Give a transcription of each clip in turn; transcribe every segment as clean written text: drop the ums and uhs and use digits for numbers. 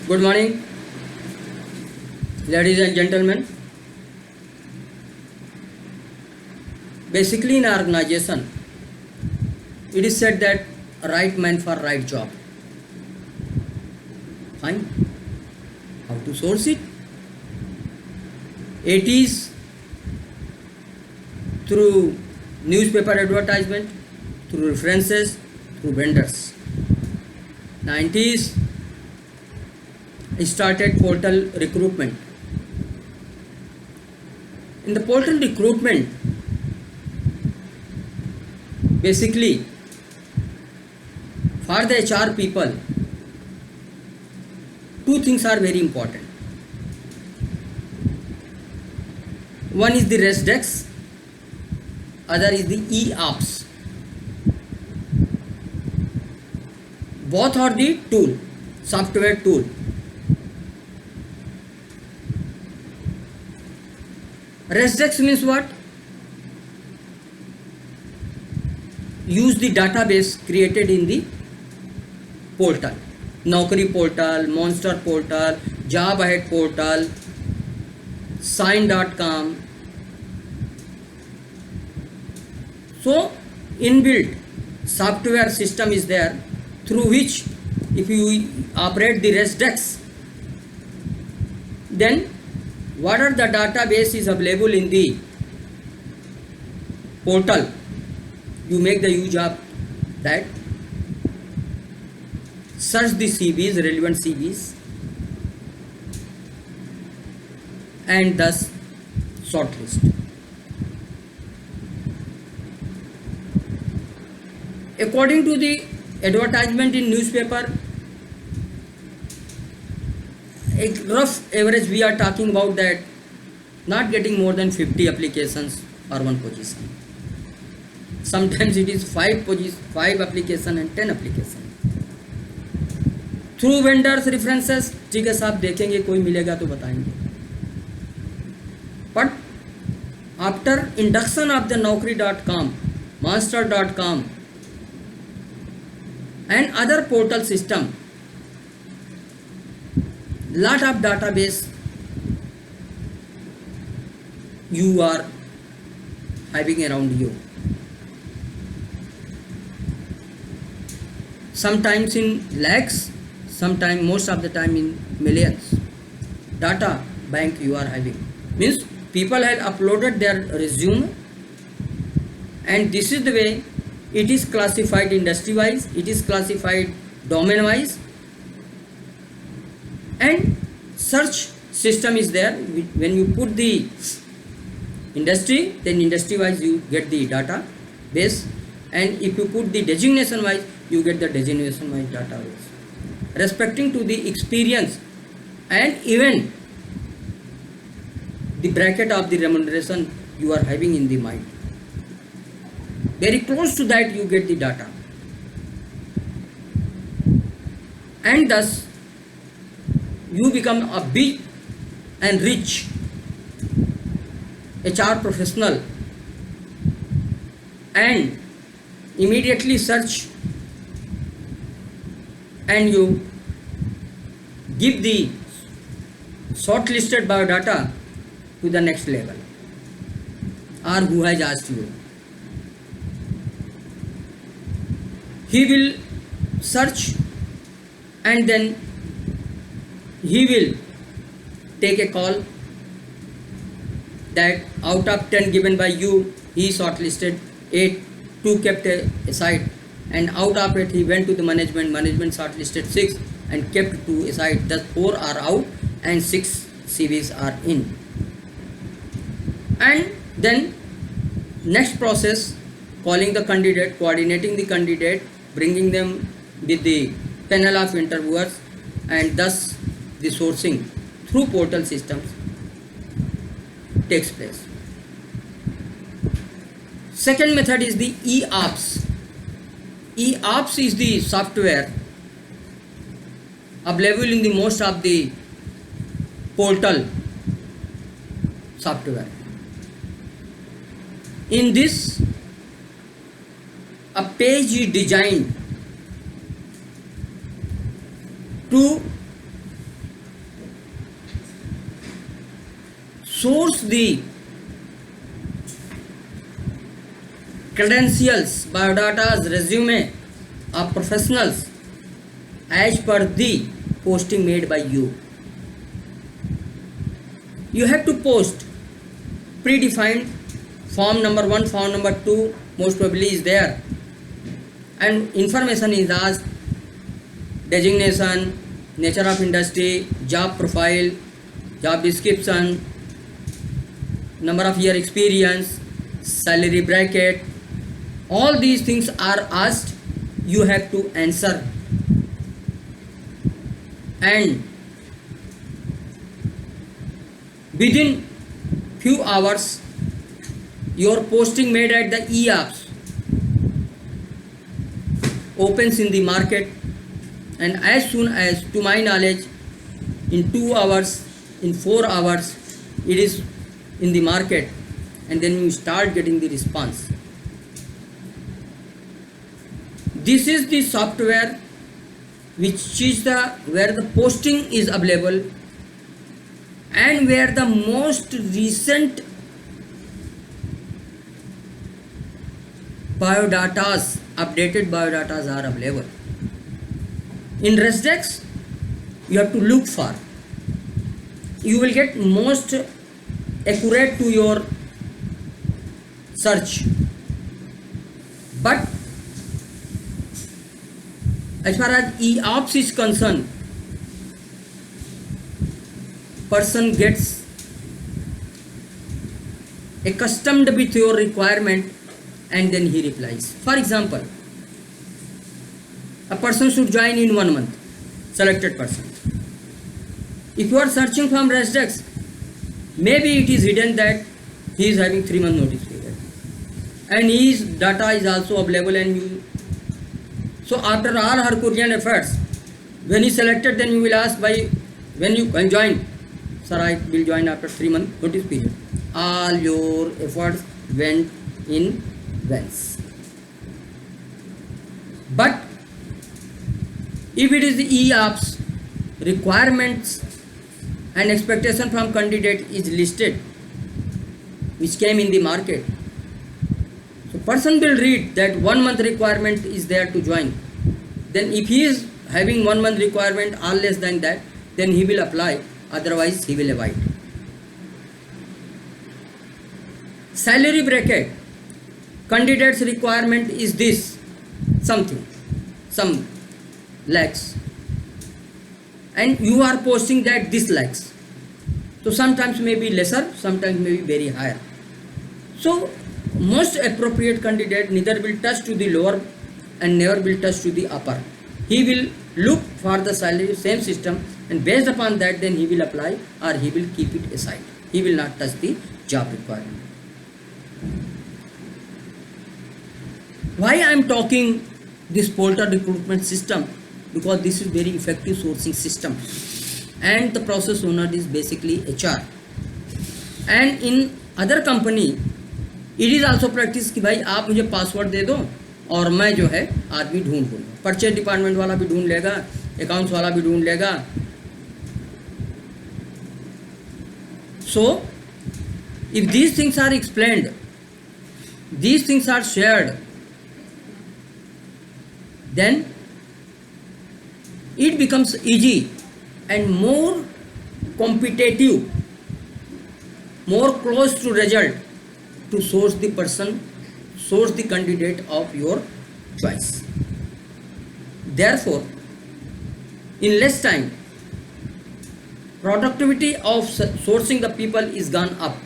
Good morning, ladies and gentlemen. Basically, in our organization, it is said that right man for right job. Fine. How to source it? It is through newspaper advertisement, through references, through vendors. 90s started portal recruitment. In the portal recruitment, basically for the HR people, two things are very important. One is the ResDex, other is the eOps. Both are the tool, software tool. ResDex means what? Use the database created in the portal. Naukri portal, Monster portal, Job Ahead portal, Sign.com. So, inbuilt software system is there through which if you operate the ResDex, then what are the database is available in the portal, you make the use of that, search the CVs, relevant CVs, and thus shortlist. According to the advertisement in newspaper, a rough average we are talking about that not getting more than 50 applications for one position. Sometimes it is 5 application and 10 application. Through vendors references, ठीक है साहब, देखेंगे कोई मिलेगा तो बताएंगे. But after induction of the Naukri.com, Monster.com and other portal system, lot of database you are having around you. Sometimes in lakhs, sometimes most of the time in millions. Data bank you are having. Means people have uploaded their resume, and this is the way it is classified industry wise, it is classified domain wise, and search system is there. When you put the industry, then industry wise you get the data base, and if you put the designation wise, you get the designation wise data base respecting to the experience and even the bracket of the remuneration you are having in the mind. Very close to that you get the data, and thus you become a big and rich HR professional, and immediately search and you give the shortlisted biodata to the next level, or who has asked you. He will search and then he will take a call that out of 10 given by you, he shortlisted 8, 2 kept aside, and out of it he went to the management shortlisted 6 and kept 2 aside. Thus 4 are out and 6 CVs are in. And then next process, calling the candidate, coordinating the candidate, bringing them with the panel of interviewers, and thus the sourcing through portal systems takes place. Second method is the eOps. eOps is the software available in the most of the portal software. In this, a page is designed to source the credentials, biodatas, resume of professionals as per the posting made by you. You have to post predefined form number 1, form number 2 most probably is there, and information is asked: designation, nature of industry, job profile, job description, number of year experience, salary bracket. All these things are asked. You have to answer, and within few hours your posting made at the e-apps opens in the market, and as soon as, to my knowledge, in 2 hours, in 4 hours it is in the market, and then you start getting the response. This is the software which is where the posting is available, and where the most recent biodatas, updated biodatas are available. In Resdex, you have to look for. You will get most accurate to your search. But as far as e-ops is concerned, person gets accustomed with your requirement and then he replies. For example, a person should join in 1 month, selected person. If you are searching from Resdex, maybe it is hidden that he is having 3 month notice period, and his data is also available, and you. So after all Herculean efforts, when he selected, then you will ask, by when you can join? Sir, I will join after 3 month notice period. All your efforts went in vains. But if it is the e-ops, requirements and expectation from candidate is listed, which came in the market. So person will read that 1 month requirement is there to join. Then if he is having 1 month requirement or less than that, then he will apply, otherwise he will avoid. Salary bracket, candidate's requirement is this, something, some lakhs, and you are posting that this lakhs. So sometimes may be lesser, sometimes may be very higher. So most appropriate candidate neither will touch to the lower and never will touch to the upper. He will look for the salary, same system, and based upon that then he will apply, or he will keep it aside. He will not touch the job requirement. Why I am talking this portal recruitment system? Because this is very effective sourcing system, and the process owner is basically HR. And in other company it is also practice कि भाई आप मुझे password दे दो और मैं जो है आदमी ढूंढ लूँगा. परचेज डिपार्टमेंट वाला भी ढूंढ लेगा, अकाउंट्स वाला भी ढूंढ लेगा. So if these things are explained, these things are shared, then it becomes easy and more competitive, more close to result to source the person, source the candidate of your choice. Therefore, in less time, productivity of sourcing the people is gone up.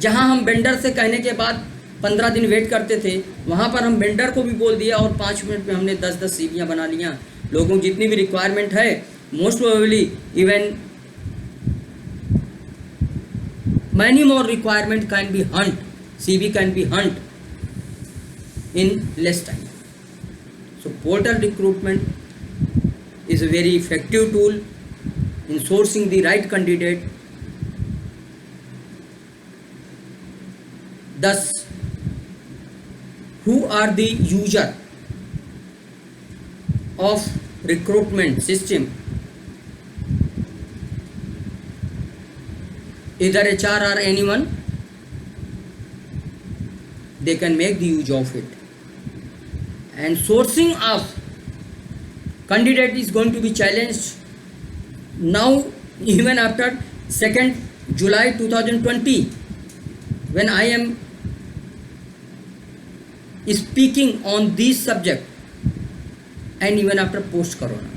जहां हम vendor से कहने के बाद 15 दिन wait करते थे, वहाँ पर हम वेंडर को भी बोल दिया और 5 मिनट में हमने 10-10 सीवियाँ बना लिया. लोगों की जितनी भी रिक्वायरमेंट है, most probably even many more requirement can be hunt, CV can be hunt in less time. So portal recruitment is a very effective tool in sourcing the right candidate. Thus, who are the user of recruitment system? either HR or anyone, they can make the use of it. And sourcing of candidate is going to be challenged now, even after 2nd July 2020, when I am speaking on this subject, and even after post corona.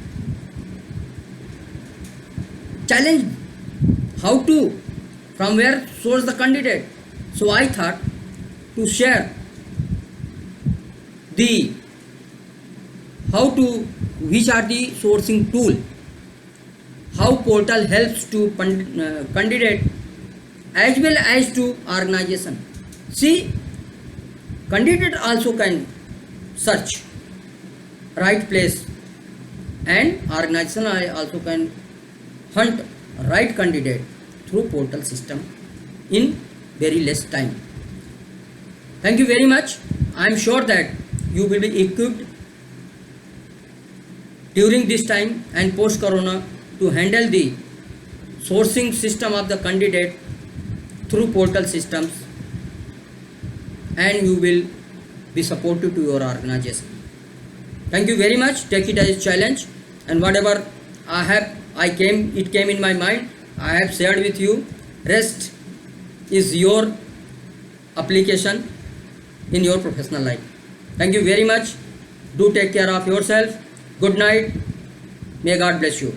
Challenge how to, from where source the candidate. So I thought to share the how to, which are the sourcing tool, how portal helps to candidate as well as to organization. See, candidate also can search right place, and organization also can hunt right candidate through portal system in very less time. Thank you very much. I am sure that you will be equipped during this time and post corona to handle the sourcing system of the candidate through portal systems, and you will be supportive to your organization. Thank you very much. Take it as a challenge, and whatever it came in my mind, I have shared with you. Rest is your application in your professional life. Thank you very much. Do take care of yourself. Good night. May God bless you.